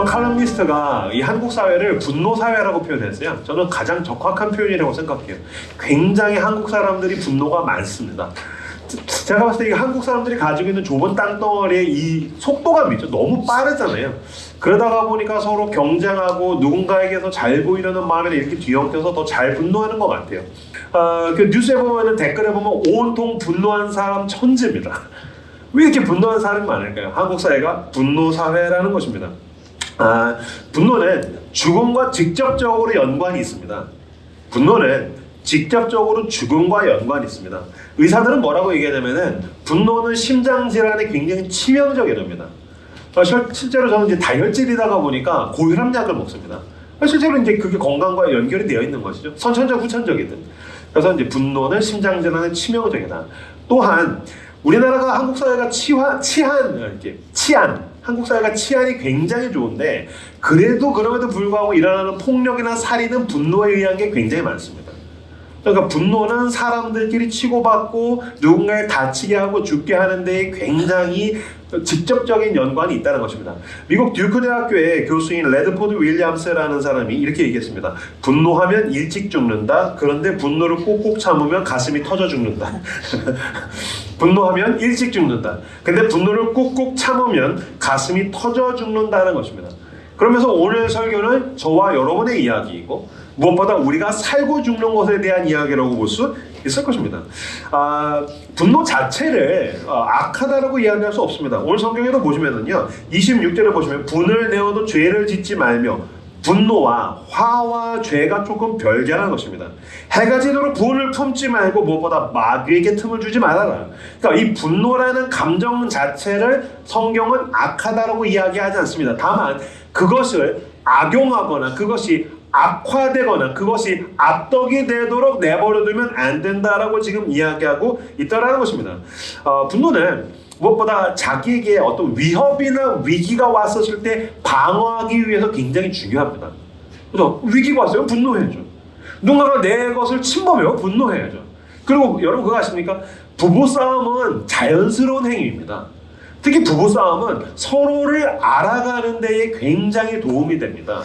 어떤 칼럼니스트가 이 한국 사회를 분노 사회라고 표현했어요. 저는 가장 적확한 표현이라고 생각해요. 굉장히 한국 사람들이 분노가 많습니다. 제가 봤을 때 한국 사람들이 가지고 있는 좁은 땅덩어리의 이 속도감이죠. 너무 빠르잖아요. 그러다가 보니까 서로 경쟁하고 누군가에게서 잘 보이려는 마음에 이렇게 뒤엉켜서 더 잘 분노하는 것 같아요. 그 뉴스에 보면은 댓글에 보면 온통 분노한 사람 천지입니다. 왜 이렇게 분노한 사람이 많을까요? 한국 사회가 분노 사회라는 것입니다. 분노는 죽음과 직접적으로 연관이 있습니다. 분노는 직접적으로 죽음과 연관이 있습니다. 의사들은 뭐라고 얘기하냐면은 분노는 심장질환에 굉장히 치명적인 겁니다. 실제로 저는 이제 다혈질이다가 보니까 고혈압약을 먹습니다. 실제로 이제 그게 건강과 연결이 되어 있는 것이죠. 선천적, 후천적이든. 그래서 이제 분노는 심장질환에 치명적이다. 또한 우리나라가 한국 사회가 한국 사회가 치안이 굉장히 좋은데 그럼에도 불구하고 일어나는 폭력이나 살인은 분노에 의한 게 굉장히 많습니다. 그러니까 분노는 사람들끼리 치고받고 누군가를 다치게 하고 죽게 하는 데 굉장히 직접적인 연관이 있다는 것입니다. 미국 듀크 대학교의 교수인 레드포드 윌리엄스라는 사람이 이렇게 얘기했습니다. 분노하면 일찍 죽는다. 그런데 분노를 꼭꼭 참으면 가슴이 터져 죽는다. 분노하면 일찍 죽는다. 근데 분노를 꾹꾹 참으면 가슴이 터져 죽는다는 것입니다. 그러면서 오늘 설교는 저와 여러분의 이야기이고 무엇보다 우리가 살고 죽는 것에 대한 이야기라고 볼 수 있을 것입니다. 분노 자체를 악하다라고 이야기할 수 없습니다. 오늘 성경에도 보시면은요, 26절에 보시면 분을 내어도 죄를 짓지 말며 분노와 화와 죄가 조금 별개라는 것입니다. 해가 지도록 분을 품지 말고 무엇보다 마귀에게 틈을 주지 말아라. 그러니까 이 분노라는 감정 자체를 성경은 악하다라고 이야기하지 않습니다. 다만 그것을 악용하거나 그것이 악화되거나 그것이 악덕이 되도록 내버려두면 안 된다라고 지금 이야기하고 있다라는 것입니다. 분노는 무엇보다 자기에게 어떤 위협이나 위기가 왔었을 때 방어하기 위해서 굉장히 중요합니다. 그래서 위기가 왔어요? 분노해야죠. 누군가가 내 것을 침범해요? 분노해야죠. 그리고 여러분 그거 아십니까? 부부싸움은 자연스러운 행위입니다. 특히 부부싸움은 서로를 알아가는 데에 굉장히 도움이 됩니다.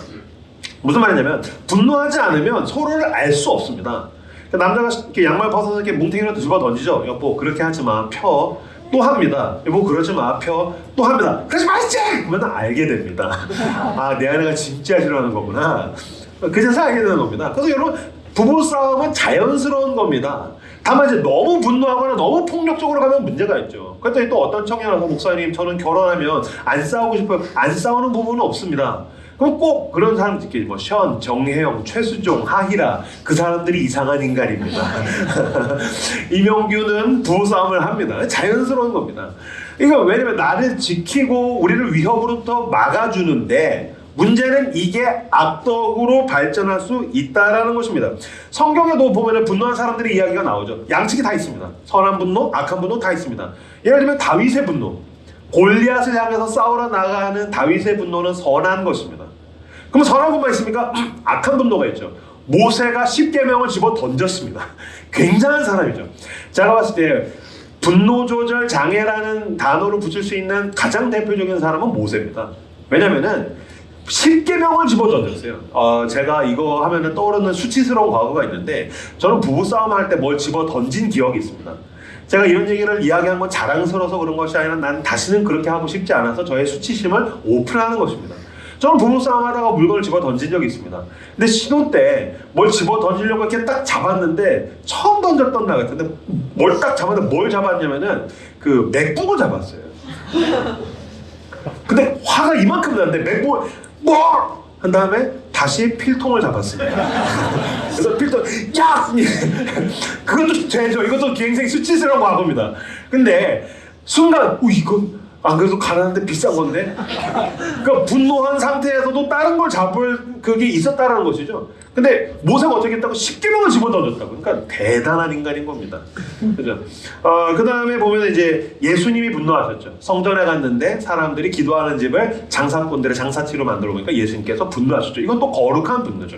무슨 말이냐면 분노하지 않으면 서로를 알 수 없습니다. 남자가 이렇게 양말 벗어서 이렇게 뭉탱이라도 집어 던지죠. 여보 그렇게 하지 마. 펴. 또 합니다. 여보 그러지 마. 펴. 또 합니다. 그러지 말지! 그러면 알게 됩니다. 내 아내가 진짜 싫어하는 거구나. 그제서 알게 되는 겁니다. 그래서 여러분 부부싸움은 자연스러운 겁니다. 다만 이제 너무 분노하거나 너무 폭력적으로 가면 문제가 있죠. 그랬더니 또 어떤 청년이 와서 목사님 저는 결혼하면 안 싸우고 싶어요. 안 싸우는 부분은 없습니다. 그럼 꼭 그런 사람들끼리 션, 정혜영, 최수종, 하희라 그 사람들이 이상한 인간입니다. 이명규는 부부싸움을 합니다. 자연스러운 겁니다. 이거 왜냐면 나를 지키고 우리를 위협으로부터 막아주는데 문제는 이게 악덕으로 발전할 수 있다라는 것입니다. 성경에도 보면 분노한 사람들의 이야기가 나오죠. 양측이 다 있습니다. 선한 분노, 악한 분노 다 있습니다. 예를 들면 다윗의 분노. 골리앗을 향해서 싸우러 나가는 다윗의 분노는 선한 것입니다. 그럼 선한 분만 있습니까? 악한 분노가 있죠. 모세가 10계명을 집어 던졌습니다. 굉장한 사람이죠. 제가 봤을 때 분노 조절 장애라는 단어를 붙일 수 있는 가장 대표적인 사람은 모세입니다. 왜냐면은 10계명을 집어 던졌어요. 제가 이거 하면은 떠오르는 수치스러운 과거가 있는데 저는 부부싸움 할 때 뭘 집어 던진 기억이 있습니다. 제가 이런 얘기를 이야기한 건 자랑스러워서 그런 것이 아니라 난 다시는 그렇게 하고 싶지 않아서 저의 수치심을 오픈하는 것입니다. 저는 부부싸움 하다가 물건을 집어 던진 적이 있습니다. 근데 신혼 때 뭘 집어 던지려고 이렇게 딱 잡았는데 처음 던졌던 날 같은데 뭘 딱 잡았는데 뭘 잡았냐면은 그 맥북을 잡았어요. 근데 화가 이만큼 나는데 맥북을 뭐! 한 다음에 다시 필통을 잡았습니다. 그래서 필통 야! 그것도 죄죠. 이것도 굉장히 수치스러운 과거입니다. 근데 순간 이건 안 그래도 가난한데 비싼 건데? 그러니까 분노한 상태에서도 다른 걸 잡을 그게 있었다는 것이죠. 근데 모세가 어떻게 했다고 10계명을 집어던졌다고. 그러니까 대단한 인간인 겁니다. 그죠? 그 다음에 보면 이제 예수님이 분노하셨죠. 성전에 갔는데 사람들이 기도하는 집을 장사꾼들의 장사치로 만들어 보니까 예수님께서 분노하셨죠. 이건 또 거룩한 분노죠.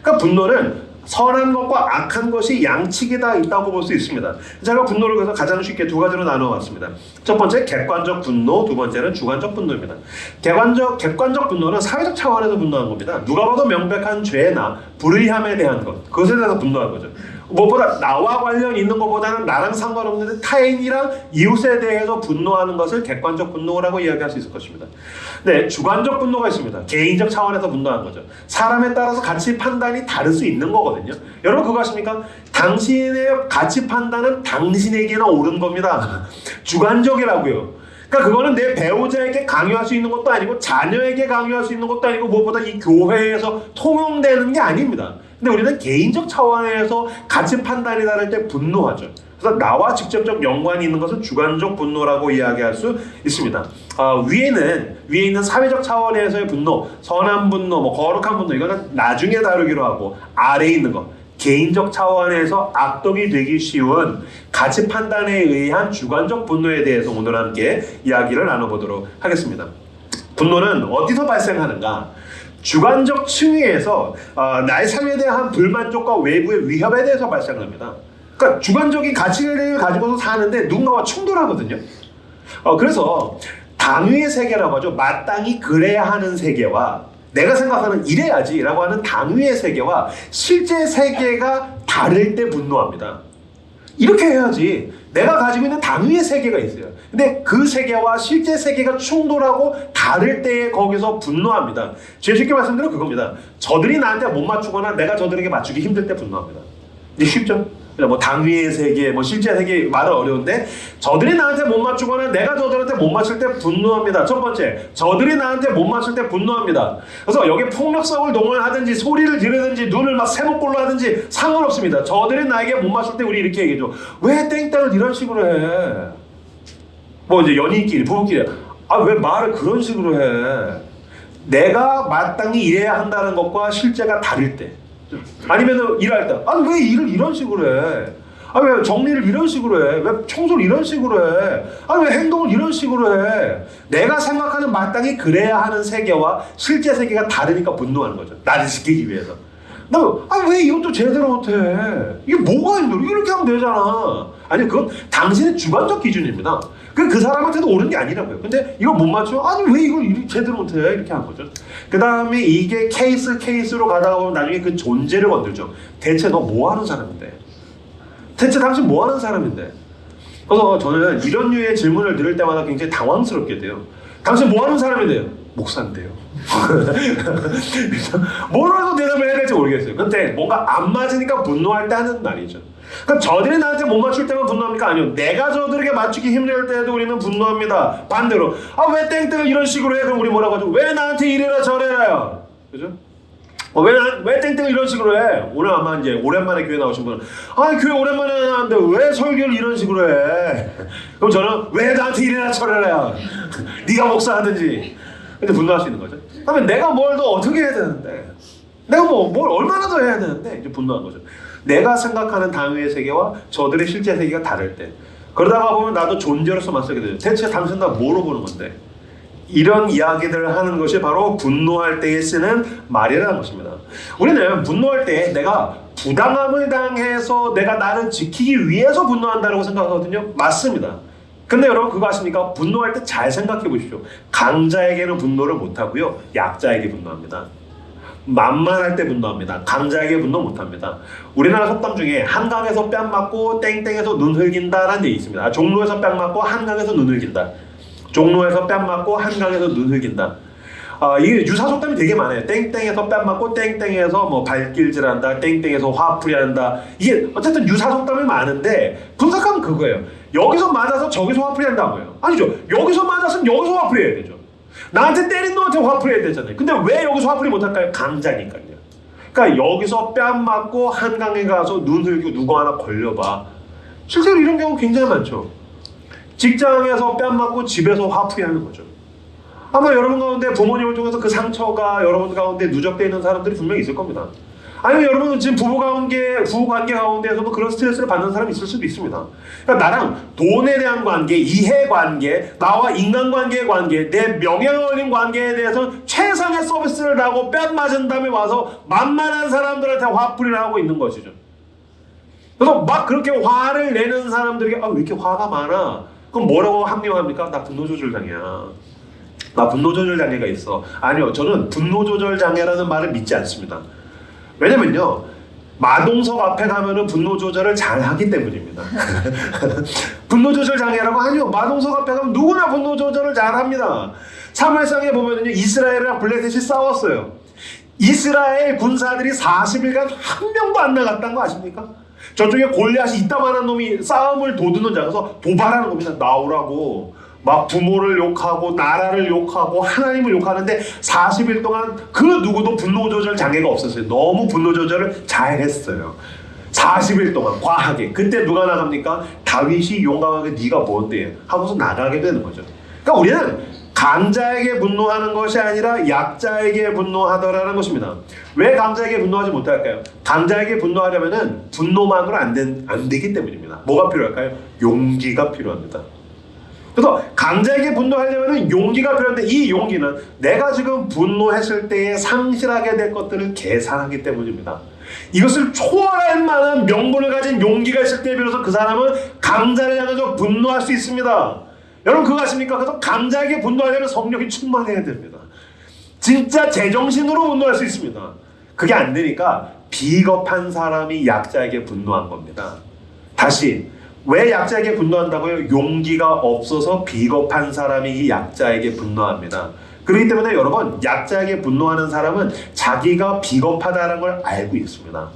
그러니까 분노는 선한 것과 악한 것이 양측이 다 있다고 볼 수 있습니다. 제가 분노를 그래서 가장 쉽게 두 가지로 나눠봤습니다. 첫 번째 객관적 분노, 두 번째는 주관적 분노입니다. 객관적 분노는 사회적 차원에서 분노한 겁니다. 누가 봐도 명백한 죄나 불의함에 대한 것, 그것에 대해서 분노한 거죠. 무엇보다 나와 관련 있는 것보다는 나랑 상관없는데 타인이랑 이웃에 대해서 분노하는 것을 객관적 분노라고 이야기할 수 있을 것입니다. 네, 주관적 분노가 있습니다. 개인적 차원에서 분노하는 거죠. 사람에 따라서 가치 판단이 다를 수 있는 거거든요. 여러분 그거 아십니까? 당신의 가치 판단은 당신에게나 옳은 겁니다. 주관적이라고요. 그러니까 그거는 내 배우자에게 강요할 수 있는 것도 아니고 자녀에게 강요할 수 있는 것도 아니고 무엇보다 이 교회에서 통용되는 게 아닙니다. 근데 우리는 개인적 차원에서 가치 판단이 다를 때 분노하죠. 그래서 나와 직접적 연관이 있는 것은 주관적 분노라고 이야기할 수 있습니다. 위에 있는 사회적 차원에서의 분노, 선한 분노, 뭐 거룩한 분노, 이거는 나중에 다루기로 하고, 아래에 있는 것, 개인적 차원에서 악덕이 되기 쉬운 가치 판단에 의한 주관적 분노에 대해서 오늘 함께 이야기를 나눠보도록 하겠습니다. 분노는 어디서 발생하는가? 주관적 층위에서 나의 삶에 대한 불만족과 외부의 위협에 대해서 발생합니다. 그러니까 주관적인 가치를 가지고서 사는데 누군가와 충돌하거든요. 그래서 당위의 세계라고 하죠. 마땅히 그래야 하는 세계와 내가 생각하는 이래야지라고 하는 당위의 세계와 실제 세계가 다를 때 분노합니다. 이렇게 해야지. 내가 가지고 있는 당위의 세계가 있어요. 근데 그 세계와 실제 세계가 충돌하고 다를 때에 거기서 분노합니다. 제일 쉽게 말씀드리면 그겁니다. 저들이 나한테 못 맞추거나 내가 저들에게 맞추기 힘들 때 분노합니다. 이제 쉽죠? 뭐 당위의 세계, 뭐 실제 세계 말은 어려운데 저들이 나한테 못 맞추거나 내가 저들한테 못 맞출 때 분노합니다. 첫 번째, 저들이 나한테 못 맞출 때 분노합니다. 그래서 여기 폭력성을 동원하든지 소리를 지르든지 눈을 막 세모꼴로 하든지 상관없습니다. 저들이 나에게 못 맞출 때 우리 이렇게 얘기해줘. 왜 땡땡을 이런 식으로 해? 뭐 이제 연인끼리, 부부끼리 왜 말을 그런 식으로 해? 내가 마땅히 일해야 한다는 것과 실제가 다를 때, 아니면 일할 때, 왜 일을 이런 식으로 해? 왜 정리를 이런 식으로 해? 왜 청소를 이런 식으로 해? 왜 행동을 이런 식으로 해? 내가 생각하는 마땅히 그래야 하는 세계와 실제 세계가 다르니까 분노하는 거죠. 나를 지키기 위해서. 왜 이것도 제대로 못해? 이게 뭐가 힘들어? 이렇게 하면 되잖아. 아니, 그건 당신의 주관적 기준입니다. 그 사람한테도 옳은 게 아니라고요. 근데 이거 못 맞춰? 왜 이걸 제대로 못해? 이렇게 하는 거죠. 그 다음에 이게 케이스로 가다가 보면 나중에 그 존재를 건들죠. 대체 너 뭐 하는 사람인데? 대체 당신 뭐 하는 사람인데? 그래서 저는 이런 류의 질문을 들을 때마다 굉장히 당황스럽게 돼요. 당신 뭐 하는 사람인데요? 목사인데요. 뭐라고 대답을 해야 될지 모르겠어요. 근데 뭔가 안 맞으니까 분노할 때 하는 말이죠. 그럼 저들이 나한테 못 맞출 때만 분노합니까? 아니요. 내가 저들에게 맞추기 힘들 때도 우리는 분노합니다. 반대로 왜 땡땡을 이런 식으로 해? 그럼 우리 뭐라고 하죠? 왜 나한테 이래라 저래라요? 그죠? 왜 땡땡을 이런 식으로 해? 오늘 아마 이제 오랜만에 교회 나오신 분은 교회 오랜만에 나왔는데 왜 설교를 이런 식으로 해? 그럼 저는 왜 나한테 이래라 저래라? 네가 목사하든지. 근데 분노할 수 있는 거죠. 그러면 내가 뭘 더 어떻게 해야 되는데? 내가 뭘 얼마나 더 해야 되는데? 이제 분노한 거죠. 내가 생각하는 당위의 세계와 저들의 실제 세계가 다를 때, 그러다가 보면 나도 존재로서 맞서게 되죠. 대체 당신 나 뭐로 보는 건데? 이런 이야기들을 하는 것이 바로 분노할 때에 쓰는 말이라는 것입니다. 우리는 분노할 때 내가 부당함을 당해서 내가 나를 지키기 위해서 분노한다고 생각하거든요. 맞습니다. 근데 여러분 그거 아십니까? 분노할 때 잘 생각해 보십시오. 강자에게는 분노를 못하고요. 약자에게 분노합니다. 만만할 때 분노합니다. 강자에게 분노 못합니다. 우리나라 속담 중에 한강에서 뺨 맞고 땡땡에서 눈 흘긴다라는 얘기 있습니다. 종로에서 뺨 맞고 한강에서 눈 흘긴다. 종로에서 뺨 맞고 한강에서 눈 흘긴다. 이게 유사 속담이 되게 많아요. 땡땡에서 뺨 맞고 땡땡에서 뭐 발길질한다. 땡땡에서 화풀이한다. 이게 어쨌든 유사 속담이 많은데 분석하면 그거예요. 여기서 맞아서 저기서 화풀이한다고요. 아니죠. 여기서 맞았으면 여기서 화풀이해야 되죠. 나한테 때린 놈한테 화풀이해야 되잖아요. 근데 왜 여기서 화풀이 못할까요? 강자니까요. 그러니까 여기서 뺨 맞고 한강에 가서 눈 흘기고 누구 하나 걸려봐. 실제로 이런 경우 굉장히 많죠. 직장에서 뺨 맞고 집에서 화풀이하는 거죠. 아마 여러분 가운데 부모님을 통해서 그 상처가 여러분 가운데 누적되어 있는 사람들이 분명히 있을 겁니다. 아니면 여러분 지금 부부관계 가운데에서도 그런 스트레스를 받는 사람이 있을 수도 있습니다. 그러니까 나랑 돈에 대한 관계, 이해관계, 나와 인간관계의 관계, 내 명예가 걸린 관계에 대해서 최상의 서비스를 하고 뺨 맞은 다음에 와서 만만한 사람들한테 화풀이를 하고 있는 것이죠. 그래서 막 그렇게 화를 내는 사람들에게 왜 이렇게 화가 많아? 그럼 뭐라고 합리화합니까? 나 분노조절장애야. 나 분노조절장애가 있어. 아니요, 저는 분노조절장애라는 말을 믿지 않습니다. 왜냐면요, 마동석 앞에 가면은 분노조절을 잘 하기 때문입니다. 분노조절장애라고 아니요, 마동석 앞에 가면 누구나 분노조절을 잘 합니다. 사무엘상에 보면은요, 이스라엘이랑 블레셋이 싸웠어요. 이스라엘 군사들이 40일간 한 명도 안 나갔다는 거 아십니까? 저쪽에 골리앗이 이따만한 놈이 싸움을 도두는 장에서 도발하는 겁니다. 나오라고. 막 부모를 욕하고 나라를 욕하고 하나님을 욕하는데 40일 동안 그 누구도 분노조절 장애가 없었어요. 너무 분노조절을 잘했어요. 40일 동안 과하게. 그때 누가 나갑니까? 다윗이 용감하게 네가 뭔데 하고서 나가게 되는 거죠. 그러니까 우리는 강자에게 분노하는 것이 아니라 약자에게 분노하더라는 것입니다. 왜 강자에게 분노하지 못할까요? 강자에게 분노하려면 분노만으로 안 되기 때문입니다. 뭐가 필요할까요? 용기가 필요합니다. 그래서 강자에게 분노하려면 용기가 필요한데 이 용기는 내가 지금 분노했을 때에 상실하게 될 것들을 계산하기 때문입니다. 이것을 초월할 만한 명분을 가진 용기가 있을 때 비로소 그 사람은 강자를 향해서 분노할 수 있습니다. 여러분 그거 아십니까? 그래서 강자에게 분노하려면 성령이 충만해야 됩니다. 진짜 제정신으로 분노할 수 있습니다. 그게 안 되니까 비겁한 사람이 약자에게 분노한 겁니다. 다시 왜 약자에게 분노한다고요? 용기가 없어서 비겁한 사람이 이 약자에게 분노합니다. 그렇기 때문에 여러분 약자에게 분노하는 사람은 자기가 비겁하다는 걸 알고 있습니다.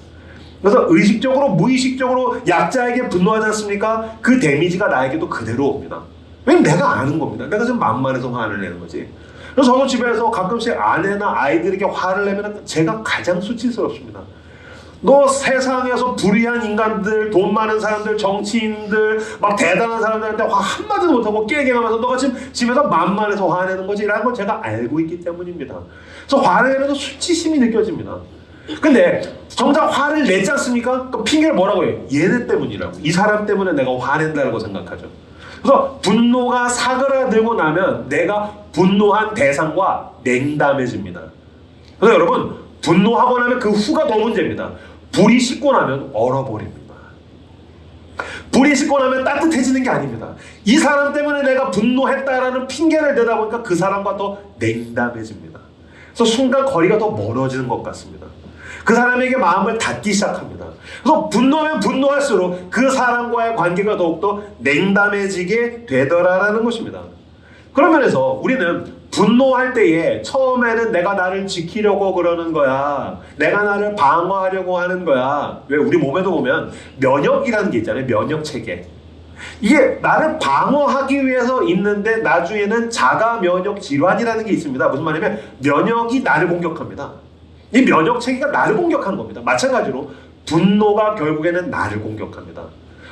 그래서 의식적으로 무의식적으로 약자에게 분노하지 않습니까? 그 데미지가 나에게도 그대로 옵니다. 왜냐면 내가 아는 겁니다. 내가 지금 만만해서 화를 내는 거지. 그래서 저도 집에서 가끔씩 아내나 아이들에게 화를 내면 제가 가장 수치스럽습니다. 너 세상에서 불의한 인간들, 돈 많은 사람들, 정치인들, 막 대단한 사람들한테 화 한마디도 못하고 깨갱하면서 너가 지금 집에서 만만해서 화내는 거지 라는 걸 제가 알고 있기 때문입니다. 그래서 화를 내면서 수치심이 느껴집니다. 근데 정작 화를 냈지 않습니까? 그 핑계를 뭐라고 해요? 얘네 때문이라고. 이 사람 때문에 내가 화낸다고 생각하죠. 그래서 분노가 사그라들고 나면 내가 분노한 대상과 냉담해집니다. 그래서 여러분 분노하고 나면 그 후가 더 문제입니다. 불이 식고 나면 얼어버립니다. 불이 식고 나면 따뜻해지는 게 아닙니다. 이 사람 때문에 내가 분노했다라는 핑계를 대다 보니까 그 사람과 더 냉담해집니다. 그래서 순간 거리가 더 멀어지는 것 같습니다. 그 사람에게 마음을 닫기 시작합니다. 그래서 분노하면 분노할수록 그 사람과의 관계가 더욱더 냉담해지게 되더라라는 것입니다. 그런 면에서 우리는 분노할 때에 처음에는 내가 나를 지키려고 그러는 거야. 내가 나를 방어하려고 하는 거야. 왜 우리 몸에도 보면 면역이라는 게 있잖아요. 면역 체계. 이게 나를 방어하기 위해서 있는데 나중에는 자가 면역 질환이라는 게 있습니다. 무슨 말이냐면 면역이 나를 공격합니다. 이 면역 체계가 나를 공격하는 겁니다. 마찬가지로 분노가 결국에는 나를 공격합니다.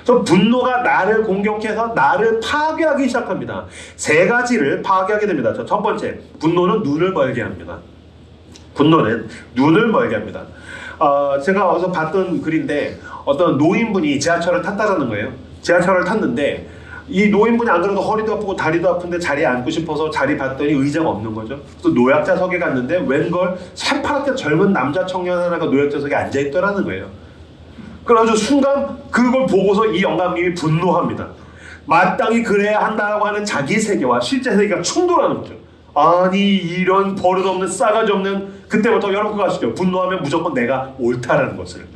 그래서 분노가 나를 공격해서 나를 파괴하기 시작합니다. 세 가지를 파괴하게 됩니다. 첫 번째, 분노는 눈을 멀게 합니다. 분노는 눈을 멀게 합니다. 제가 어디서 봤던 글인데 어떤 노인분이 지하철을 탔다는 거예요. 지하철을 탔는데 이 노인분이 안 그래도 허리도 아프고 다리도 아픈데 자리에 앉고 싶어서 자리 봤더니 의자가 없는 거죠. 그래서 노약자석에 갔는데 웬걸 새파랗게 젊은 남자 청년 하나가 노약자석에 앉아있더라는 거예요. 그래가지고 순간 그걸 보고서 이 영감님이 분노합니다. 마땅히 그래야 한다고 하는 자기 세계와 실제 세계가 충돌하는 거죠. 아니 이런 버릇없는 싸가지 없는. 그때부터 여러분 그거 아시죠? 분노하면 무조건 내가 옳다라는 것을.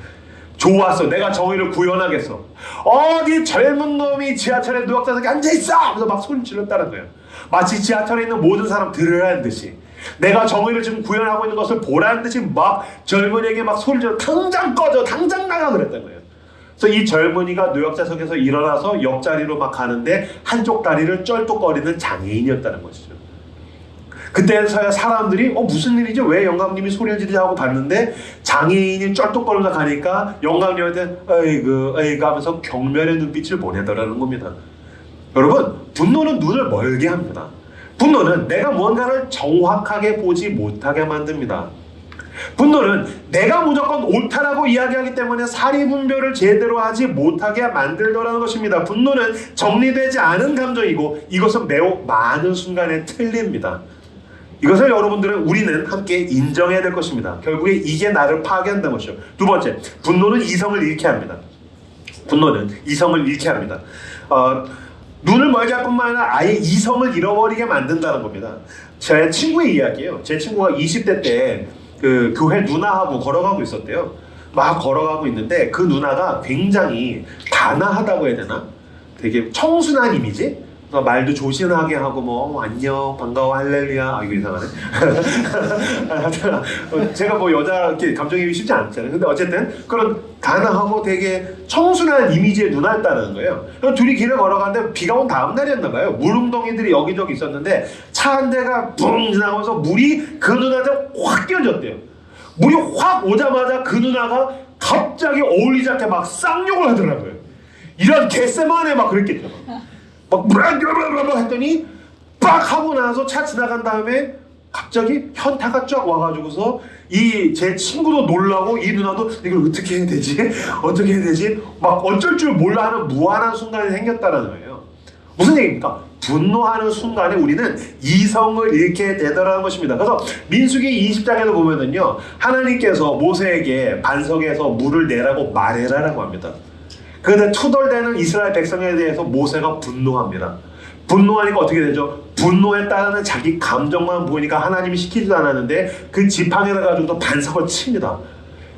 좋았어. 내가 정의를 구현하겠어. 어디 젊은 놈이 지하철에 노약자석에 앉아있어! 하면서 막 소리 질렀다는 거예요. 마치 지하철에 있는 모든 사람 들으라는 듯이. 내가 정의를 지금 구현하고 있는 것을 보라는 듯이 막 젊은이에게 막 소리 질러 당장 꺼져! 당장 나가! 그랬던 거예요. 그래서 이 젊은이가 노약자석에서 일어나서 옆자리로 막 가는데 한쪽 다리를 쩔뚝거리는 장애인이었다는 것이죠. 그때서야 사람들이 무슨 일이죠? 왜 영감님이 소리를 지르지 하고 봤는데 장애인이 쩔뚝거리면서 가니까 영감님한테 어이구 하면서 경멸의 눈빛을 보내더라는 겁니다. 여러분 분노는 눈을 멀게 합니다. 분노는 내가 뭔가를 정확하게 보지 못하게 만듭니다. 분노는 내가 무조건 옳다라고 이야기하기 때문에 사리분별을 제대로 하지 못하게 만들더라는 것입니다. 분노는 정리되지 않은 감정이고 이것은 매우 많은 순간에 틀립니다. 이것을 우리는 함께 인정해야 될 것입니다. 결국에 이게 나를 파괴한다는 것이죠. 두 번째, 분노는 이성을 잃게 합니다. 분노는 이성을 잃게 합니다. 눈을 멀게 할 뿐만 아니라 아예 이성을 잃어버리게 만든다는 겁니다. 제 친구의 이야기예요. 제 친구가 20대 때 그 교회 누나하고 걸어가고 있었대요. 막 걸어가고 있는데 그 누나가 굉장히 단아하다고 해야 되나? 되게 청순한 이미지? 말도 조신하게 하고 안녕 반가워 할렐루야. 이거 이상하네. 제가 여자 이렇게 감정이입이 쉽지 않잖아요. 근데 어쨌든 그런 단아하고 되게 청순한 이미지의 누나였다는 거예요. 둘이 길을 걸어가는데 비가 온 다음 날이었나 봐요. 물웅덩이들이 여기저기 있었는데 차 한 대가 붕 지나가면서 물이 그 누나한테 확 끼얹었대요. 물이 확 오자마자 그 누나가 갑자기 어울리지 않게 막 쌍욕을 하더라고요. 이런 개쎄만해 막 그랬겠죠. 막 했더니 빡 하고 나서 차 지나간 다음에 갑자기 현타가 쫙 와가지고서 제 친구도 놀라고 이 누나도 이걸 어떻게 해야 되지? 어떻게 해야 되지? 막 어쩔 줄 몰라 하는 무한한 순간이 생겼다는 거예요. 무슨 얘기입니까? 분노하는 순간에 우리는 이성을 잃게 되더라는 것입니다. 그래서 민수기 20장에도 보면은요, 하나님께서 모세에게 반석에서 물을 내라고 말해라라고 합니다. 그런데 투덜대는 이스라엘 백성에 대해서 모세가 분노합니다. 분노하니까 어떻게 되죠? 분노에 따르는 자기 감정만 보이니까 하나님이 시키지도 않았는데 그 지팡이를 가지고도 반석을 칩니다.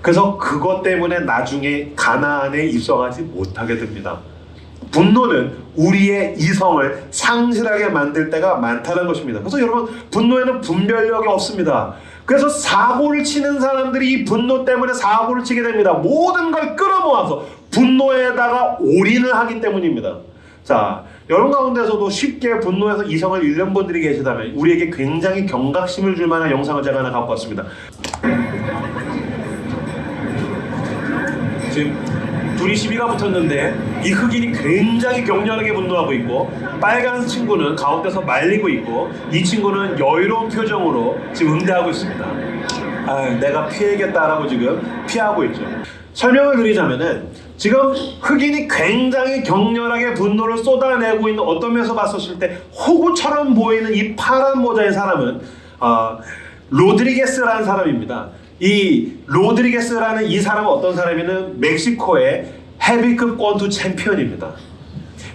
그래서 그것 때문에 나중에 가나안에 입성하지 못하게 됩니다. 분노는 우리의 이성을 상실하게 만들 때가 많다는 것입니다. 그래서 여러분, 분노에는 분별력이 없습니다. 그래서 사고를 치는 사람들이 이 분노 때문에 사고를 치게 됩니다. 모든 걸 끌어모아서 분노에다가 올인을 하기 때문입니다. 자, 여러분 가운데서도 쉽게 분노해서 이성을 잃는 분들이 계시다면 우리에게 굉장히 경각심을 줄 만한 영상을 제가 하나 갖고 왔습니다. 지금 둘이 시비가 붙었는데 이 흑인이 굉장히 격렬하게 분노하고 있고 빨간 친구는 가운데서 말리고 있고 이 친구는 여유로운 표정으로 지금 응대하고 있습니다. 내가 피해야겠다라고 지금 피하고 있죠. 설명을 드리자면은 지금 흑인이 굉장히 격렬하게 분노를 쏟아내고 있는 어떤 면에서 봤었을 때 호구처럼 보이는 이 파란 모자의 사람은 로드리게스라는 사람입니다. 이 로드리게스라는 이 사람은 어떤 사람이냐면 멕시코의 헤비급 권투 챔피언입니다.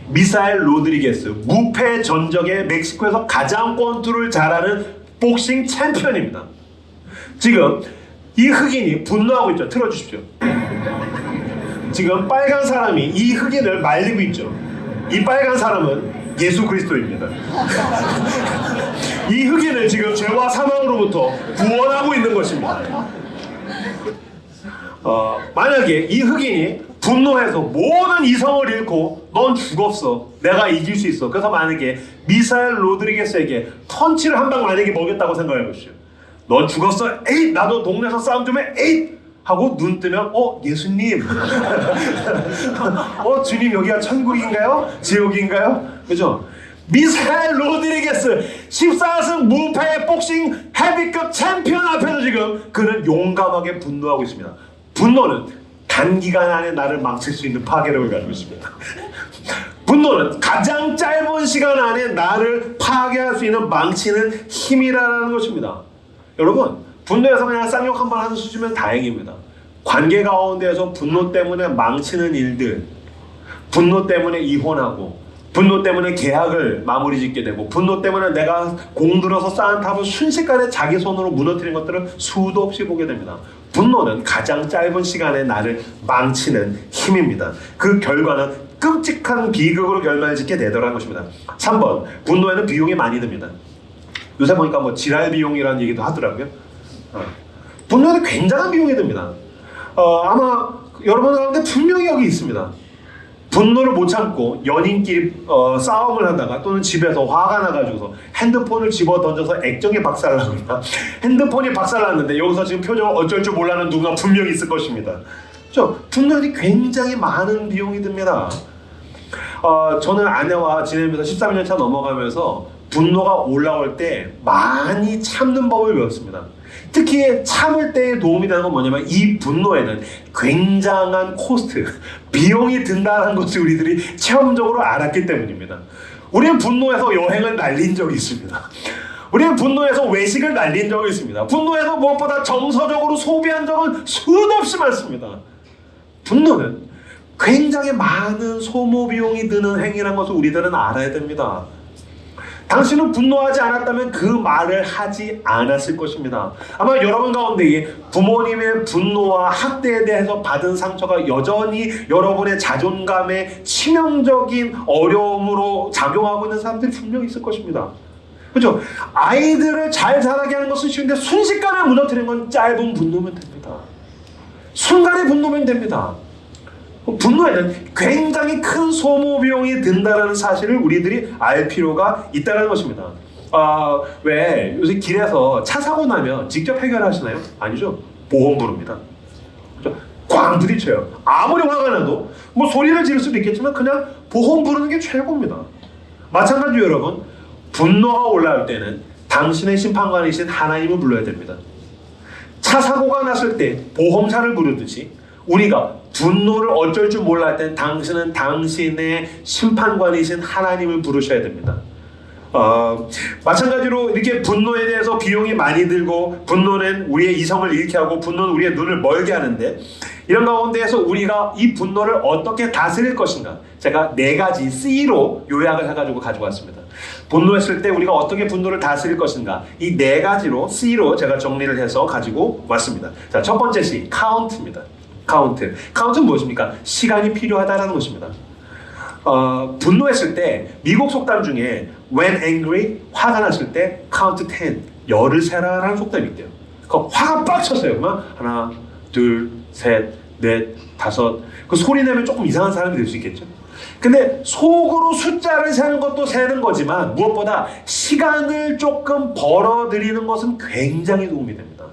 미사엘 로드리게스, 무패 전적의 멕시코에서 가장 권투를 잘하는 복싱 챔피언입니다. 지금 이 흑인이 분노하고 있죠. 틀어주십시오. 지금 빨간 사람이 이 흑인을 말리고 있죠. 이 빨간 사람은 예수 그리스도입니다. 이 흑인을 지금 죄와 사망으로부터 구원하고 있는 것입니다. 만약에 이 흑인이 분노해서 모든 이성을 잃고 넌 죽었어, 내가 이길 수 있어, 그래서 만약에 미사엘 로드리게스에게 펀치를 한 방 만약에 먹였다고 생각해 보시죠. 넌 죽었어, 에잇, 나도 동네에서 싸움 좀 해, 에잇 하고 눈 뜨면 예수님 주님 여기가 천국인가요? 지옥인가요? 그죠? 미사엘 로드리게스 14승 무패 복싱 헤비급 챔피언 앞에서 지금 그는 용감하게 분노하고 있습니다. 분노는 단기간 안에 나를 망칠 수 있는 파괴력을 가지고 있습니다. 분노는 가장 짧은 시간 안에 나를 파괴할 수 있는 망치는 힘이라는 것입니다. 여러분, 분노해서 그냥 쌍욕 한 번 하는 수준이면 다행입니다. 관계 가운데에서 분노 때문에 망치는 일들, 분노 때문에 이혼하고, 분노 때문에 계약을 마무리 짓게 되고, 분노 때문에 내가 공들어서 쌓은 탑을 순식간에 자기 손으로 무너뜨린 것들을 수도 없이 보게 됩니다. 분노는 가장 짧은 시간에 나를 망치는 힘입니다. 그 결과는 끔찍한 비극으로 결말을 짓게 되더라는 것입니다. 3번, 분노에는 비용이 많이 듭니다. 요새 보니까 지랄 비용이라는 얘기도 하더라고요. 분노에는 굉장한 비용이 듭니다. 아마 여러분 가운데 분명히 여기 있습니다. 분노를 못 참고 연인끼리 싸움을 하다가 또는 집에서 화가 나가지고서 핸드폰을 집어 던져서 액정이 박살나거나 핸드폰이 박살났는데 여기서 지금 표정을 어쩔 줄 몰라하는 누군가 분명히 있을 것입니다. 분노는 굉장히 많은 비용이 듭니다. 저는 아내와 지내면서 13년 차 넘어가면서 분노가 올라올 때 많이 참는 법을 배웠습니다. 특히 참을 때에 도움이 되는 건 뭐냐면 이 분노에는 굉장한 코스트, 비용이 든다는 것을 우리들이 체험적으로 알았기 때문입니다. 우리는 분노해서 여행을 날린 적이 있습니다. 우리는 분노해서 외식을 날린 적이 있습니다. 분노해서 무엇보다 정서적으로 소비한 적은 수도 없이 많습니다. 분노는 굉장히 많은 소모 비용이 드는 행위라는 것을 우리들은 알아야 됩니다. 당신은 분노하지 않았다면 그 말을 하지 않았을 것입니다. 아마 여러분 가운데 부모님의 분노와 학대에 대해서 받은 상처가 여전히 여러분의 자존감에 치명적인 어려움으로 작용하고 있는 사람들이 분명히 있을 것입니다. 그렇죠? 아이들을 잘 자라게 하는 것은 쉬운데 순식간에 무너뜨리는 건 짧은 분노면 됩니다. 순간의 분노면 됩니다. 분노에는 굉장히 큰 소모 비용이 든다는 사실을 우리들이 알 필요가 있다는 것입니다. 왜 요새 길에서 차 사고 나면 직접 해결하시나요? 아니죠. 보험 부릅니다. 그렇죠? 꽝 부딪혀요. 아무리 화가 나도 뭐 소리를 지를 수도 있겠지만 그냥 보험 부르는 게 최고입니다. 마찬가지로 여러분, 분노가 올라올 때는 당신의 심판관이신 하나님을 불러야 됩니다. 차 사고가 났을 때 보험사를 부르듯이 우리가 분노를 어쩔 줄 몰라 할 땐 당신은 당신의 심판관이신 하나님을 부르셔야 됩니다. 마찬가지로 이렇게 분노에 대해서 비용이 많이 들고 분노는 우리의 이성을 잃게 하고 분노는 우리의 눈을 멀게 하는데 이런 가운데에서 우리가 이 분노를 어떻게 다스릴 것인가, 제가 4가지 C로 요약을 해가지고 가지고 왔습니다. 분노했을 때 우리가 어떻게 분노를 다스릴 것인가, 이 4가지로 C로 제가 정리를 해서 가지고 왔습니다. 자, 첫 번째 C, 카운트입니다. 카운트는 무엇입니까? 시간이 필요하다는 것입니다. 분노했을 때 미국 속담 중에 when angry, 화가 났을 때 count 10, 열을 세라라는 속담이 있대요. 화가 빡쳤어요. 그러면 하나, 둘, 셋, 넷, 다섯. 그 소리 내면 조금 이상한 사람이 될 수 있겠죠. 근데 속으로 숫자를 세는 것도 세는 거지만 무엇보다 시간을 조금 벌어들이는 것은 굉장히 도움이 됩니다.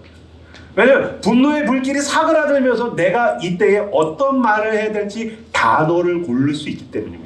왜냐하면 분노의 불길이 사그라들면서 내가 이때에 어떤 말을 해야 될지 단어를 고를 수 있기 때문입니다.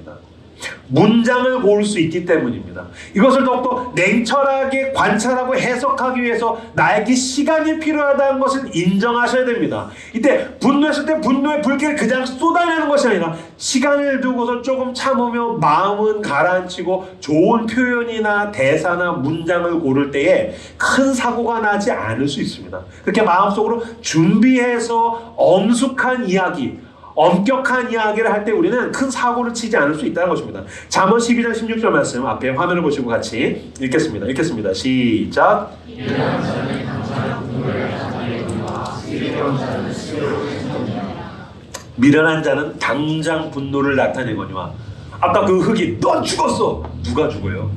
문장을 고를 수 있기 때문입니다. 이것을 더욱더 냉철하게 관찰하고 해석하기 위해서 나에게 시간이 필요하다는 것을 인정하셔야 됩니다. 이때 분노했을 때 분노의 불길을 그냥 쏟아내는 것이 아니라 시간을 두고서 조금 참으며 마음은 가라앉히고 좋은 표현이나 대사나 문장을 고를 때에 큰 사고가 나지 않을 수 있습니다. 그렇게 마음속으로 준비해서 엄숙한 이야기, 엄격한 이야기를 할 때 우리는 큰 사고를 치지 않을 수 있다는 것입니다. 잠언 12장 16절 말씀 앞에 화면을 보시고 같이 읽겠습니다. 시작. 미련한 자는 당장 분노를 나타내거니와. 아까 그 흑인, 넌 죽었어! 누가 죽어요?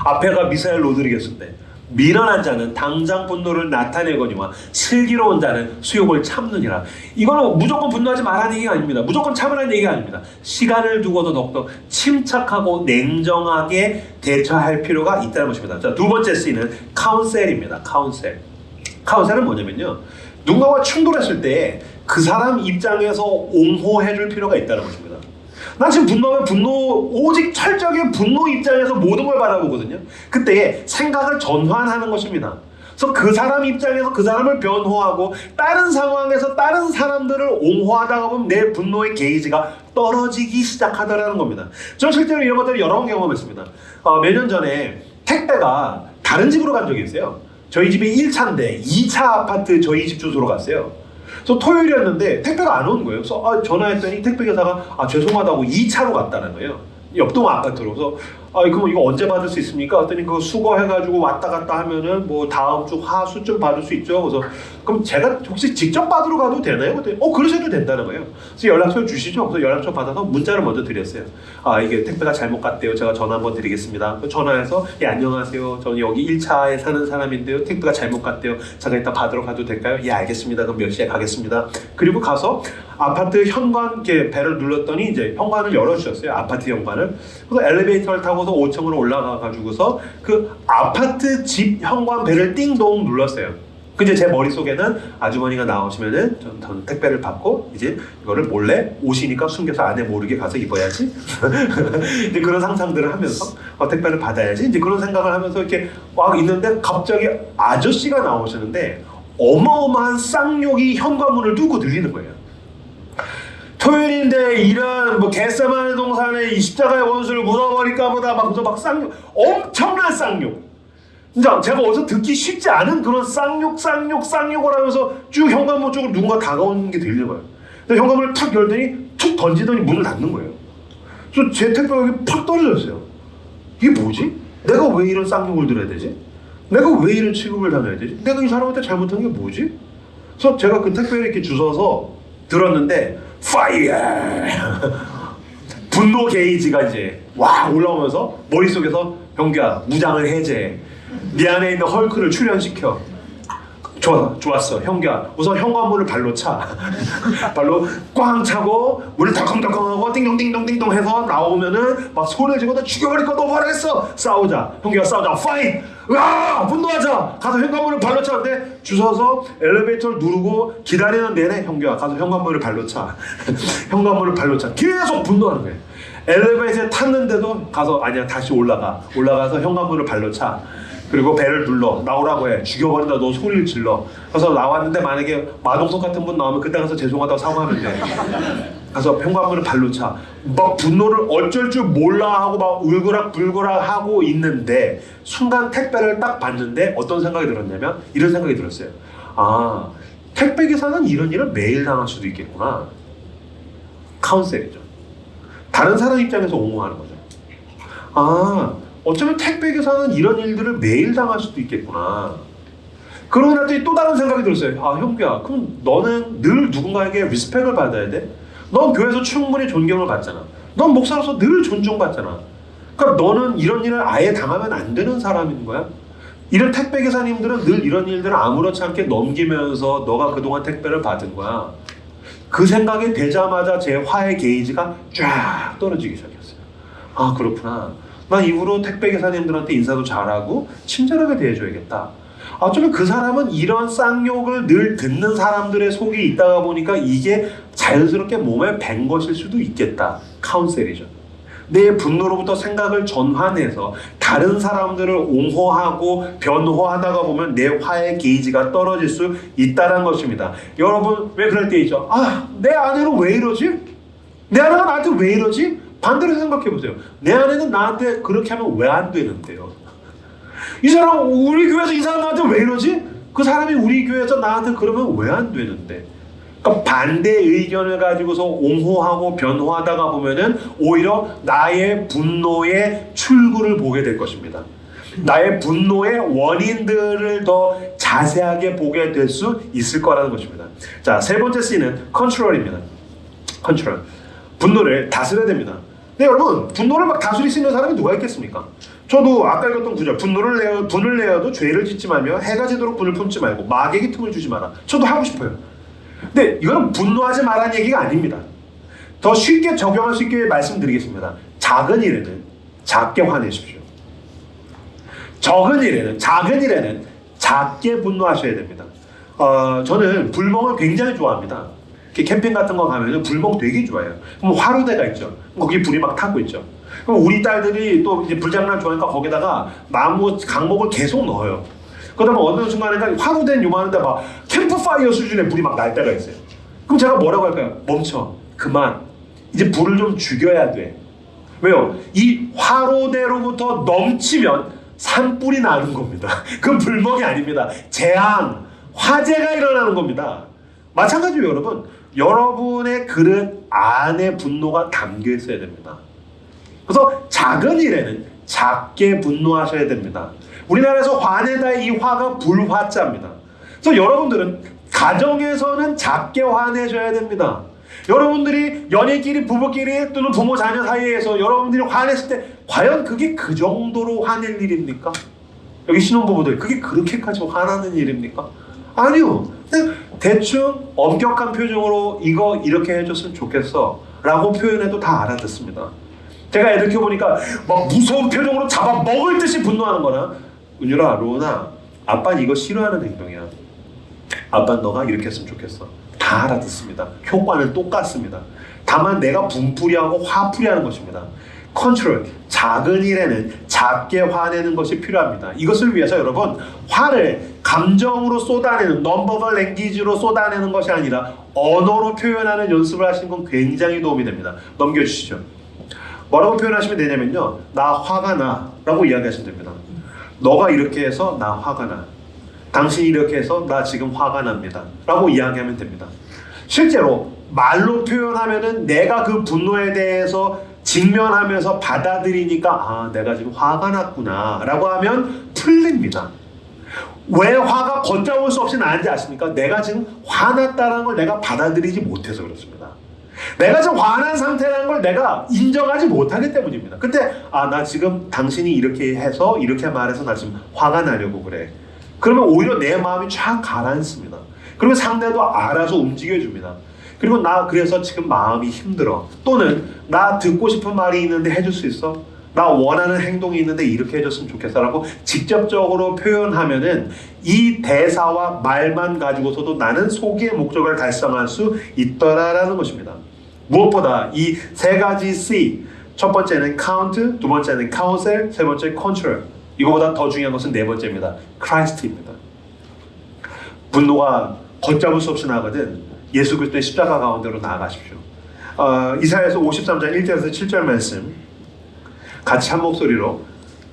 앞에가 미사일 로드리게스 때. 미련한 자는 당장 분노를 나타내거니와 슬기로운 자는 수욕을 참느니라. 이거는 무조건 분노하지 말라는 얘기가 아닙니다. 무조건 참으라는 얘기가 아닙니다. 시간을 두고도 더욱더 침착하고 냉정하게 대처할 필요가 있다는 것입니다. 자, 두 번째 C는 카운셀입니다. 카운셀은 뭐냐면요, 누군가와 충돌했을 때 그 사람 입장에서 옹호해줄 필요가 있다는 것입니다. 난 지금 분노하면 오직 철저하게 분노 입장에서 모든 걸 바라보거든요. 그때 생각을 전환하는 것입니다. 그래서 그 사람 입장에서 그 사람을 변호하고 다른 상황에서 다른 사람들을 옹호하다가 보면 내 분노의 게이지가 떨어지기 시작하더라는 겁니다. 저 실제로 이런 것들을 여러 번 경험했습니다. 몇 년 전에 택배가 다른 집으로 간 적이 있어요. 저희 집이 1차인데 2차 아파트 저희 집 주소로 갔어요. 그래서 토요일이었는데 택배가 안 오는 거예요. 그래서 전화했더니 택배 기사가 죄송하다고 2차로 갔다는 거예요. 옆동 아파트로. 그래서 그럼 이거 언제 받을 수 있습니까? 그랬더니 그거 수거해가지고 왔다 갔다 하면은 뭐 다음 주 화수쯤 받을 수 있죠. 그래서 그럼 제가 혹시 직접 받으러 가도 되나요? 그랬더니 그러셔도 된다는 거예요. 그래서 연락처를 주시죠. 그래서 연락처 받아서 문자를 먼저 드렸어요. 이게 택배가 잘못 갔대요. 제가 전화 한번 드리겠습니다. 전화해서 안녕하세요. 저는 여기 1차에 사는 사람인데요. 택배가 잘못 갔대요. 제가 이따 받으러 가도 될까요? 예, 알겠습니다. 그럼 몇 시에 가겠습니다. 그리고 가서 아파트 현관 이렇게 벨을 눌렀더니 이제 현관을 열어주셨어요. 아파트 현관을. 그래서 엘리베이터를 타고서 5층으로 올라가가지고서 그 아파트 집 현관 벨을 띵동 눌렀어요. 근데 제 머릿속에는 아주머니가 나오시면은 저는 택배를 받고 이제 이거를 몰래 오시니까 숨겨서 아내 모르게 가서 입어야지. 이제 그런 상상들을 하면서 택배를 받아야지. 이제 그런 생각을 하면서 이렇게 막 있는데 갑자기 아저씨가 나오시는데 어마어마한 쌍욕이 현관문을 뚫고 들리는 거예요. 토요일인데 이런 뭐 겟세마네 동산에 이 십자가의 원수를 묻어버릴까 보다 막 쌍욕, 엄청난 쌍욕. 진짜 제가 어디서 듣기 쉽지 않은 그런 쌍욕을 하면서 쭉 현관문 쪽으로 누군가 다가오는 게 들리는 거예요. 근데 현관문을 탁 열더니 툭 던지더니 문을 닫는 거예요. 그래서 제 택배가 여기 팍 떨어졌어요. 이게 뭐지? 내가 왜 이런 쌍욕을 들어야 되지? 내가 왜 이런 취급을 당해야 되지? 내가 이 사람한테 잘못한 게 뭐지? 그래서 제가 그 택배를 이렇게 주워서 들었는데 파이어! 분노 게이지가 이제 와 올라오면서 머릿속에서 형규야 무장을 해제, 네 안에 있는 헐크를 출현시켜. 좋았어 형규야, 우선 현관문을 발로 차. 발로 꽝 차고 문을 덜컹덜컹하고 띵동띵동띵동 해서 나오면은 막 소리를 지르고 너 죽여버릴 거 너 뭐라 했어? 싸우자 형규야, 싸우자, 파이트! 으아! 분노하자! 가서 현관문을 발로 차는데 주워서 엘리베이터를 누르고 기다리는 내내 형규야 가서 현관문을 발로 차. 현관문을 발로 차. 계속 분노하는 거예요. 엘리베이터에 탔는데도 가서 아니야 다시 올라가서 현관문을 발로 차. 그리고 배를 눌러 나오라고 해. 죽여버린다 너 소리를 질러. 그래서 나왔는데 만약에 마동석 같은 분 나오면 그때 가서 죄송하다고 사과하면 돼. 가서 현관문을 발로 차. 막 분노를 어쩔 줄 몰라 하고 막 울그락불그락 하고 있는데 순간 택배를 딱 봤는데 어떤 생각이 들었냐면 이런 생각이 들었어요. 아, 택배 기사는 이런 일을 매일 당할 수도 있겠구나. 카운셀이죠. 다른 사람 입장에서 옹호하는 거죠. 아, 어쩌면 택배 기사는 이런 일들을 매일 당할 수도 있겠구나. 그러고 나더니 또 다른 생각이 들었어요. 아, 형규야, 그럼 너는 늘 누군가에게 리스펙을 받아야 돼? 넌 교회에서 충분히 존경을 받잖아. 넌 목사로서 늘 존중받잖아. 그러니까 너는 이런 일을 아예 당하면 안 되는 사람인 거야? 이런 택배 기사님들은 늘 이런 일들을 아무렇지 않게 넘기면서 너가 그동안 택배를 받은 거야. 그 생각이 되자마자 제 화의 게이지가 쫙 떨어지기 시작했어요. 아, 그렇구나. 난 이후로 택배 기사님들한테 인사도 잘하고 친절하게 대해줘야겠다. 어쩌면 그 사람은 이런 쌍욕을 늘 듣는 사람들의 속에 있다가 보니까 이게 자연스럽게 몸에 밴 것일 수도 있겠다. 카운셀이죠. 내 분노로부터 생각을 전환해서 다른 사람들을 옹호하고 변호하다가 보면 내 화의 게이지가 떨어질 수 있다는 것입니다. 여러분 왜 그럴 때 있죠? 아, 내 아내는 왜 이러지? 내 아내가 나한테 왜 이러지? 반대로 생각해보세요. 내 아내는 나한테 그렇게 하면 왜 안 되는데요? 이 사람 우리 교회에서 이 사람 나한테 왜 이러지? 그 사람이 우리 교회에서 나한테 그러면 왜 안 되는데? 그러니까 반대 의견을 가지고서 옹호하고 변호하다가 보면은 오히려 나의 분노의 출구를 보게 될 것입니다. 나의 분노의 원인들을 더 자세하게 보게 될 수 있을 거라는 것입니다. 자, 세 번째 C는 컨트롤입니다. 컨트롤. 분노를 다스려야 됩니다. 네, 여러분, 분노를 막 다스릴 수 있는 사람이 누가 있겠습니까? 저도 아까 읽었던 구절, 분을 내어도 죄를 짓지 말며 해가 지도록 분을 품지 말고 마귀에게 틈을 주지 마라. 저도 하고 싶어요. 근데 이거는 분노하지 말라는 얘기가 아닙니다. 더 쉽게 적용할 수 있게 말씀드리겠습니다. 작은 일에는 작게 화내십시오. 작은 일에는 작게 분노하셔야 됩니다. 저는 불멍을 굉장히 좋아합니다. 캠핑 같은 거 가면 불멍 되게 좋아해요. 그럼 화로대가 있죠. 거기 불이 막 타고 있죠. 그럼 우리 딸들이 또 이제 불장난 좋아하니까 거기다가 나무 강목을 계속 넣어요. 그러다 보면 어느 순간에 화로대는 요만한데 막 캠프파이어 수준의 불이 막 날 때가 있어요. 그럼 제가 뭐라고 할까요? 멈춰. 그만. 이제 불을 좀 죽여야 돼. 왜요? 이 화로대로부터 넘치면 산불이 나는 겁니다. 그건 불멍이 아닙니다. 재앙, 화재가 일어나는 겁니다. 마찬가지로 여러분, 여러분의 그릇 안에 분노가 담겨 있어야 됩니다. 그래서 작은 일에는 작게 분노하셔야 됩니다. 우리나라에서 화내다 이 화가 불화자입니다. 그래서 여러분들은 가정에서는 작게 화내셔야 됩니다. 여러분들이 연인끼리 부부끼리 또는 부모 자녀 사이에서 여러분들이 화냈을 때 과연 그게 그 정도로 화낼 일입니까? 여기 신혼부부들 그게 그렇게까지 화나는 일입니까? 아니요. 대충 엄격한 표정으로 이거 이렇게 해줬으면 좋겠어 라고 표현해도 다 알아듣습니다. 제가 애들 키워보니까 막 무서운 표정으로 잡아 먹을 듯이 분노하는 거나 은유라, 로우나, 아빠는 이거 싫어하는 행동이야. 아빠는 너가 이렇게 했으면 좋겠어. 다 알아듣습니다. 효과는 똑같습니다. 다만 내가 분풀이하고 화풀이하는 것입니다. 컨트롤, 작은 일에는 작게 화내는 것이 필요합니다. 이것을 위해서 여러분, 화를 감정으로 쏟아내는, 넘버벌 랭귀지로 쏟아내는 것이 아니라 언어로 표현하는 연습을 하시는 건 굉장히 도움이 됩니다. 넘겨주시죠. 뭐라고 표현하시면 되냐면요, 나 화가 나 라고 이야기하시면 됩니다. 너가 이렇게 해서 나 화가 나, 당신이 이렇게 해서 나 지금 화가 납니다 라고 이야기하면 됩니다. 실제로 말로 표현하면은 내가 그 분노에 대해서 직면하면서 받아들이니까, 아, 내가 지금 화가 났구나 라고 하면 풀립니다. 왜 화가 걷잡을 수 없이 나는지 아십니까? 내가 지금 화났다는 걸 내가 받아들이지 못해서 그렇습니다. 내가 지금 화난 상태라는 걸 내가 인정하지 못하기 때문입니다. 근데 나 지금 당신이 이렇게 해서 이렇게 말해서 나 지금 화가 나려고 그래. 그러면 오히려 내 마음이 쫙 가라앉습니다. 그리고 상대도 알아서 움직여줍니다. 그리고 나 그래서 지금 마음이 힘들어. 또는 나 듣고 싶은 말이 있는데 해줄 수 있어? 나 원하는 행동이 있는데 이렇게 해줬으면 좋겠어 라고 직접적으로 표현하면은 이 대사와 말만 가지고서도 나는 소기의 목적을 달성할 수 있더라라는 것입니다. 무엇보다 이 세 가지 C, 첫 번째는 count, 두 번째는 counsel, 세 번째 control, 이거보다 더 중요한 것은 네 번째입니다. Christ입니다. 분노가 걷잡을 수 없이 나거든 예수 그리스도의 십자가 가운데로 나아가십시오. 이사야서 53장 1절에서 7절 말씀 같이 한 목소리로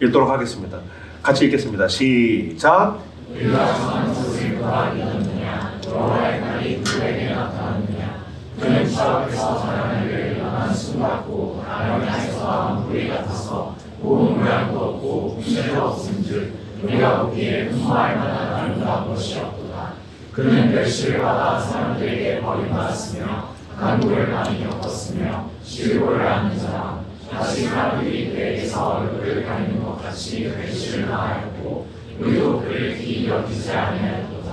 읽도록 하겠습니다. 같이 읽겠습니다. 시작. 우리가 정한 조직과 이겼느냐 여호와의 날이 그에게 나타났느냐 그는 주 앞에서 자연을 일어난 숨같고 아련에서 물이 같아서 고운 모양도 없고 문제도 없은즉 우리가 보기에 분노할 만한 아름다운 것이 없도다. 그는 멸시를 받아 사람들에게 버림받았으며 간구를 많이 겪었으며 실고를 하는 사람 다시 사람들이 그에게서 얼굴을 가리는 것 같이 멸시를 당하였고 우리도 그를 귀히 여기지 아니하였도다.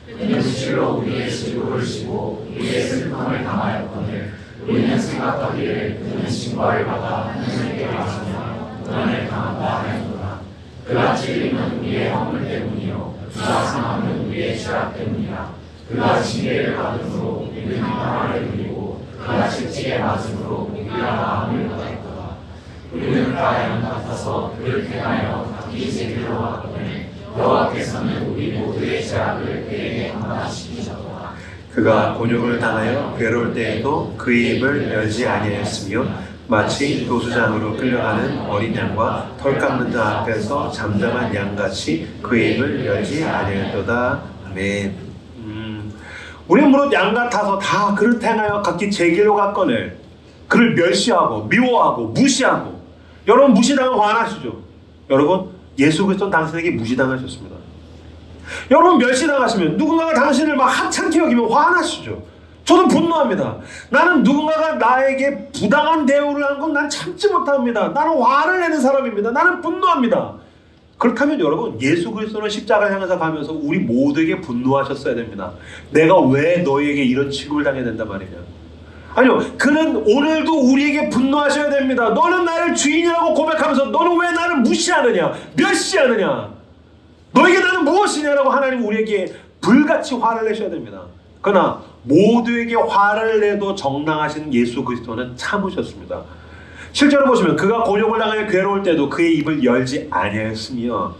그는 실로 우리의 질고를 지고 우리의 슬픔을 당하였거늘 우리는 생각하기를 그는 징벌을 받아 하나님께 맞으며 고난을 당한다 하였도다. 그가 찔림은 우리의 허물 때문이요 그가 상함은 우리의 죄악 때문이라. 그가 징계를 받음으로 우리는 평화를 누리고 그가 채찍에 맞음으로 우리가 마음을 받았도다. 우리는 그가 양 같아서 그를 행하여 각기 제 길로 갔거늘 여호와께서는 우리 모두의 죄악을 그에게 감당시키셨도다. 그가 곤욕을 당하여 괴로울 때에도 그의 입을 열지 아니하였으며 마치 도수장으로 끌려가는 어린 양과 털 깎는 자 앞에서 잠잠한 양같이 그의 입을 열지 아니하였도다. 아멘. 우리는 무릇 양 같아서 다 그를 행하여 각기 제 길로 갔거늘 그를 멸시하고 미워하고 무시하고. 여러분 무시당하면 화나시죠? 여러분 예수 그리스도는 당신에게 무시당하셨습니다. 여러분 멸시당하시면 누군가가 당신을 막 하찮게 여기면 화나시죠? 저도 분노합니다. 나는 누군가가 나에게 부당한 대우를 한 건 난 참지 못합니다. 나는 화를 내는 사람입니다. 나는 분노합니다. 그렇다면 여러분 예수 그리스도는 십자가를 향해서 가면서 우리 모두에게 분노하셨어야 됩니다. 내가 왜 너에게 이런 취급을 당해야 된단 말이냐. 아니요, 그는 오늘도 우리에게 분노하셔야 됩니다. 너는 나를 주인이라고 고백하면서 너는 왜 나를 무시하느냐, 멸시하느냐, 너에게 나는 무엇이냐라고 하나님 우리에게 불같이 화를 내셔야 됩니다. 그러나 모두에게 화를 내도 정당하신 예수 그리스도는 참으셨습니다. 실제로 보시면 그가 곤욕을 당하여 괴로울 때도 그의 입을 열지 아니하였으며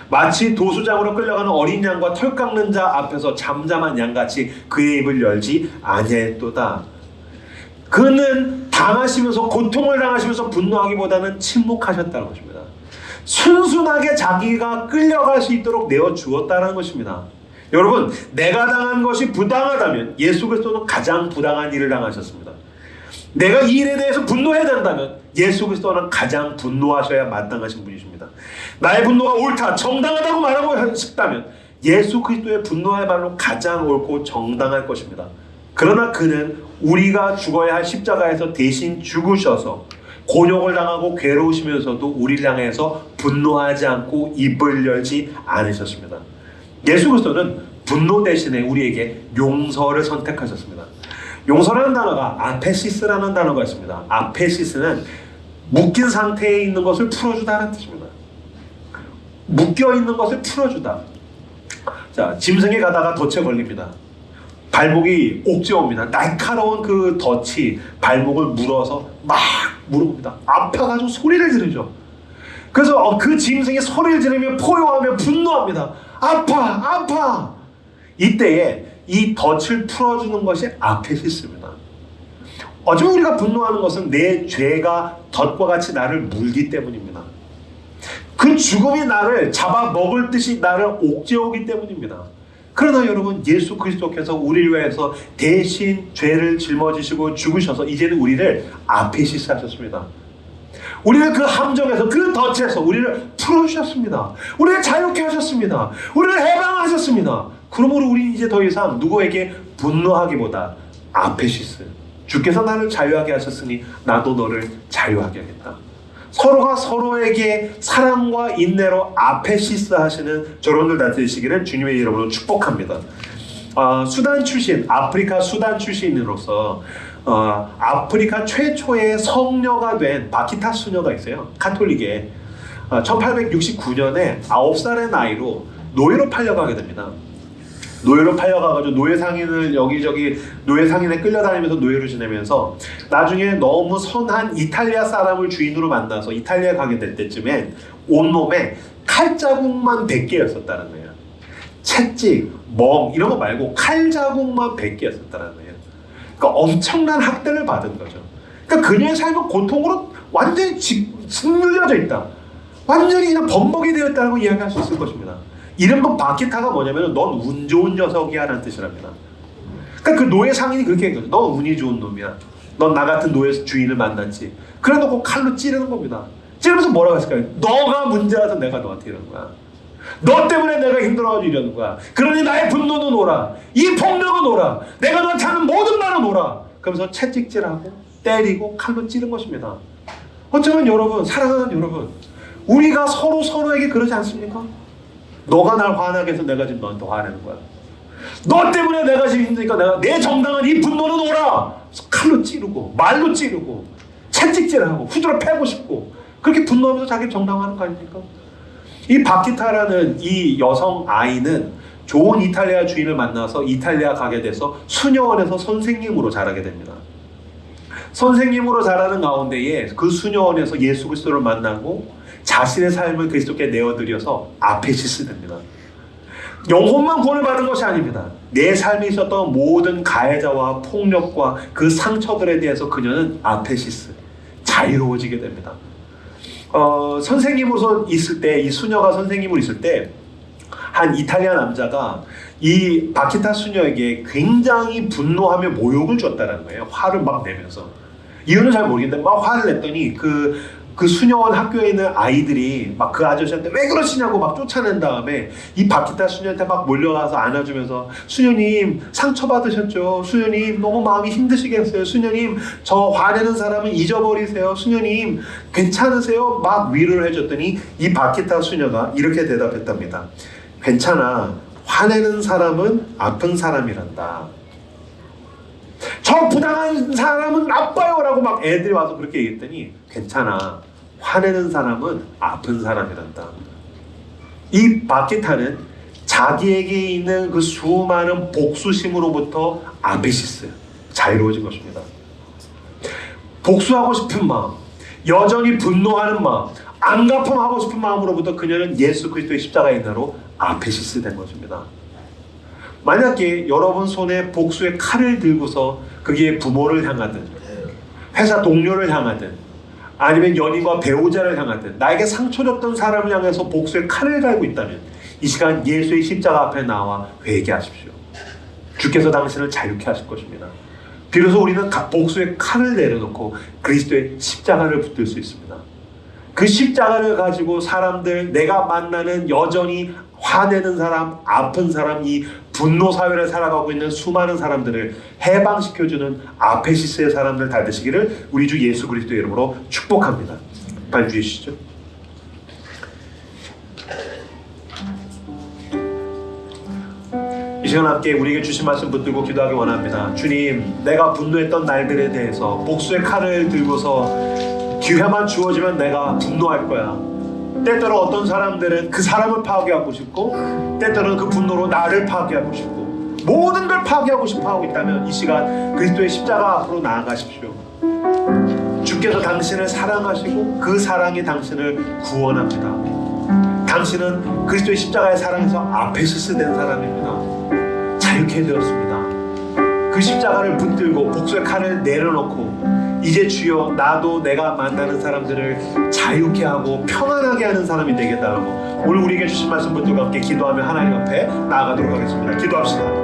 마치 도수장으로 끌려가는 어린 양과 털 깎는 자 앞에서 잠잠한 양같이 그의 입을 열지 아니하였도다. 그는 당하시면서 고통을 당하시면서 분노하기보다는 침묵하셨다는 것입니다. 순순하게 자기가 끌려갈 수 있도록 내어주었다는 것입니다. 여러분 내가 당한 것이 부당하다면 예수 그리스도는 가장 부당한 일을 당하셨습니다. 내가 이 일에 대해서 분노해야 된다면 예수 그리스도는 가장 분노하셔야 마땅하신 분이십니다. 나의 분노가 옳다, 정당하다고 말하고 싶다면 예수 그리스도의 분노야말로 가장 옳고 정당할 것입니다. 그러나 그는 우리가 죽어야 할 십자가에서 대신 죽으셔서 곤욕을 당하고 괴로우시면서도 우리를 향해서 분노하지 않고 입을 열지 않으셨습니다. 예수 그리스도는 분노 대신에 우리에게 용서를 선택하셨습니다. 용서라는 단어가 아페시스라는 단어가 있습니다. 아페시스는 묶인 상태에 있는 것을 풀어주다는 뜻입니다. 묶여 있는 것을 풀어주다. 자, 짐승에 가다가 덫에 걸립니다. 발목이 옥죄옵니다. 날카로운 그 덫이 발목을 물어서 막 물어봅니다. 아파가지고 소리를 지르죠. 그래서 그 짐승이 소리를 지르며 포효하며 분노합니다. 아파, 아파. 이때에 이 덫을 풀어주는 것이 아페시스입니다. 어쩌면 우리가 분노하는 것은 내 죄가 덫과 같이 나를 물기 때문입니다. 그 죽음이 나를 잡아먹을 듯이 나를 옥죄오기 때문입니다. 그러나 여러분, 예수 그리스도께서 우리를 위해서 대신 죄를 짊어지시고 죽으셔서 이제는 우리를 아페시스 하셨습니다. 우리를 그 함정에서, 그 덫에서 우리를 풀어주셨습니다. 우리를 자유케 하셨습니다. 우리를 해방하셨습니다. 그러므로 우리 이제 더 이상 누구에게 분노하기보다 아페시스, 주께서 나를 자유하게 하셨으니 나도 너를 자유하게 하겠다. 서로가 서로에게 사랑과 인내로 아페시스 하시는 저런들 다 되시기를 주님의 이름으로 축복합니다. 수단 출신, 아프리카 수단 출신으로서 아프리카 최초의 성녀가 된 바키타 수녀가 있어요. 카톨릭에 1869년에 9살의 나이로 노예로 팔려가게 됩니다. 노예로 팔려가가지고 노예 상인을 여기저기 노예 상인에 끌려다니면서 노예로 지내면서 나중에 너무 선한 이탈리아 사람을 주인으로 만나서 이탈리아에 가게 될 때쯤에 온몸에 칼자국만 100개였었다는 거예요. 채찍, 멍 이런 거 말고 칼자국만 100개였었다는 거예요. 그러니까 엄청난 학대를 받은 거죠. 그러니까 그녀의 삶은 고통으로 완전히 짓눌려져 있다. 완전히 그냥 범벅이 되었다고 이야기할 수 있을 것입니다. 이른바 바키타가 뭐냐면 넌 운 좋은 녀석이야 라는 뜻이랍니다. 그러니까 그 노예 상인이 그렇게 얘기해요. 넌 운이 좋은 놈이야. 넌 나 같은 노예 주인을 만났지. 그래 놓고 칼로 찌르는 겁니다. 찌르면서 뭐라고 했을까요? 너가 문제라서 내가 너한테 이러는 거야. 너 때문에 내가 힘들어가지고 이러는 거야. 그러니 나의 분노는 오라. 이 폭력은 오라. 내가 너한테 하는 모든 말은 오라. 그러면서 채찍질하고 때리고 칼로 찌른 것입니다. 어쩌면 여러분, 사랑하는 여러분, 우리가 서로에게 그러지 않습니까? 너가 날 화나게 해서 내가 지금 너한테 화내는 거야. 너 때문에 내가 지금 힘드니까 내가 내 정당한 이 분노는 오라. 칼로 찌르고 말로 찌르고 채찍질하고 후드로 패고 싶고 그렇게 분노하면서 자기 정당화하는 거 아닙니까? 이 바키타라는 이 여성 아이는 좋은 이탈리아 주인을 만나서 이탈리아 가게 돼서 수녀원에서 선생님으로 자라게 됩니다. 선생님으로 자라는 가운데에 그 수녀원에서 예수 그리스도를 만나고 자신의 삶을 그리스도께 내어드려서 아페시스 됩니다. 영혼만 구원을 받은 것이 아닙니다. 내 삶에 있었던 모든 가해자와 폭력과 그 상처들에 대해서 그녀는 아페시스, 자유로워지게 됩니다. 선생님으로서 있을 때, 이 수녀가 선생님으로 있을 때 한 이탈리아 남자가 이 바키타 수녀에게 굉장히 분노하며 모욕을 줬다는 거예요. 화를 막 내면서. 이유는 잘 모르겠는데 막 화를 냈더니 그 수녀원 학교에 있는 아이들이 막 그 아저씨한테 왜 그러시냐고 막 쫓아낸 다음에 이 바키타 수녀한테 막 몰려가서 안아주면서 수녀님 상처받으셨죠? 수녀님 너무 마음이 힘드시겠어요? 수녀님 저 화내는 사람은 잊어버리세요? 수녀님 괜찮으세요? 막 위로를 해줬더니 이 바키타 수녀가 이렇게 대답했답니다. 괜찮아. 화내는 사람은 아픈 사람이란다. 저 부당한 사람은 나빠요 라고 막 애들이 와서 그렇게 얘기했더니 괜찮아. 화내는 사람은 아픈 사람이란다. 이 바키타는 자기에게 있는 그 수많은 복수심으로부터 아페시스, 자유로워진 것입니다. 복수하고 싶은 마음, 여전히 분노하는 마음, 안갚음하고 싶은 마음으로부터 그녀는 예수 그리스도의 십자가의 은혜로 아페시스 된 것입니다. 만약에 여러분 손에 복수의 칼을 들고서 그게 부모를 향하든 회사 동료를 향하든 아니면 연인과 배우자를 향하든 나에게 상처 줬던 사람을 향해서 복수의 칼을 갈고 있다면 이 시간 예수의 십자가 앞에 나와 회개하십시오. 주께서 당신을 자유케 하실 것입니다. 비로소 우리는 복수의 칼을 내려놓고 그리스도의 십자가를 붙들 수 있습니다. 그 십자가를 가지고 사람들, 내가 만나는 여전히 화내는 사람, 아픈 사람, 이 분노 사회를 살아가고 있는 수많은 사람들을 해방시켜주는 아페시스의 사람들 다 되시기를 우리 주 예수 그리스도의 이름으로 축복합니다. 반주해 주시죠. 이 시간 함께 우리에게 주신 말씀 붙들고 기도하기 원합니다. 주님, 내가 분노했던 날들에 대해서 복수의 칼을 들고서 기회만 주어지면 내가 분노할 거야. 때때로 어떤 사람들은 그 사람을 파괴하고 싶고 때때로는 그 분노로 나를 파괴하고 싶고 모든 걸 파괴하고 싶어 하고 있다면 이 시간 그리스도의 십자가 앞으로 나아가십시오. 주께서 당신을 사랑하시고 그 사랑이 당신을 구원합니다. 당신은 그리스도의 십자가의 사랑에서 아페시스 된 사람입니다. 자유케 되었습니다. 그 십자가를 붙들고 복수의 칼을 내려놓고 이제 주여 나도 내가 만나는 사람들을 자유케 하고 평안하게 하는 사람이 되겠다라고 오늘 우리에게 주신 말씀 붙들고 함께 기도하며 하나님 앞에 나아가도록 하겠습니다. 기도합시다.